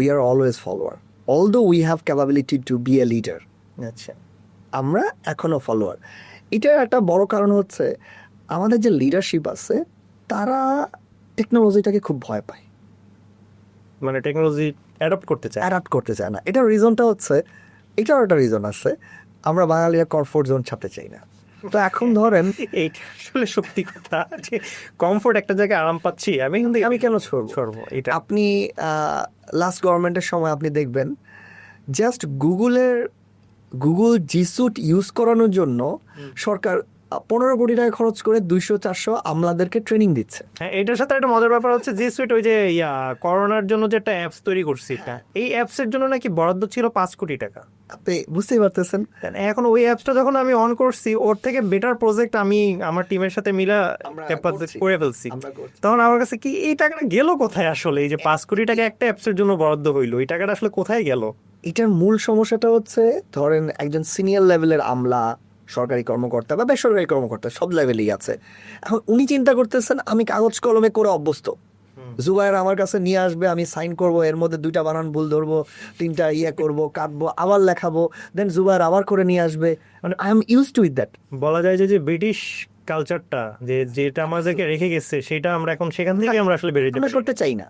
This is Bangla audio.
We are always follower, although we have capability to be a leader, আচ্ছা, আমরা এখনও ফলোয়ার। এটার একটা বড় কারণ হচ্ছে আমাদের যে লিডারশিপ আছে তারা টেকনোলজিটাকে খুব ভয় পায়, মানে টেকনোলজি অ্যাডপ্ট করতে চায়। অ্যাডাপ্ট করতে চায় না। এটার রিজনটা হচ্ছে, এটারও একটা রিজন আছে, আমরা বাঙালিরা কমফোর্ট জোন ছাড়তে চাই না। তো এখন ধরেন এইটা আসলে সত্যি কথা যে কমফোর্ট একটা জায়গায় আরাম পাচ্ছি আমি, কিন্তু আমি কেন ছড়বো? ছড়বো এটা। আপনি লাস্ট গভর্নমেন্টের সময় আপনি দেখবেন just Google G Suite use করানোর জন্য সরকার 15 কোটি টাকা খরচ করে 200-400 আমলাদেরকে ট্রেনিং দিচ্ছে। হ্যাঁ, এটার সাথে একটা মজার ব্যাপার হচ্ছে জি সুইট ওই যে করোনার জন্য যে একটা অ্যাপস তৈরি করছি, এই অ্যাপসের জন্য নাকি বরাদ্দ ছিল 5 কোটি টাকা। আপনি বুঝতেই পারতেছেন। এখন ওই অ্যাপসটা যখন আমি অন করছি, ওর থেকে বেটার প্রজেক্ট আমি আমার টিমের সাথে মিলে আমরা করছি। করে ফেলছি। আমরা করছি। তখন আমার কাছে কি এই টাকাটা গেল কোথায় আসলে? এই যে 5 কোটি টাকা একটা অ্যাপসের জন্য বরাদ্দ হইলো, এই টাকাটা আসলে কোথায় গেল? এটার মূল সমস্যাটা হচ্ছে ধরেন একজন সিনিয়র লেভেলের আমলা, সরকারি কর্মকর্তা বা বেসরকারি কর্মকর্তা, সব লেভেলেই আছে। এখন উনি চিন্তা করতেছেন আমি কাগজ কলমে করে অভ্যস্ত, জুবাইর আমার কাছে নিয়ে আসবে, আমি সাইন করব, এর মধ্যে 2টা বানান ভুল ধরবো, 3টা করব, কাটবো, আবার লেখাবো, দেন জুবাইর আবার করে নিয়ে আসবে। মানে I am use to with that. বলা যায় যে যে ব্রিটিশ কালচারটা যেটা আমাদেরকে রেখে গেছে, সেটা আমরা এখন সেখান থেকে আমরা আসলে বেরিয়ে আমরা যাচ্ছি। করতে চাই না।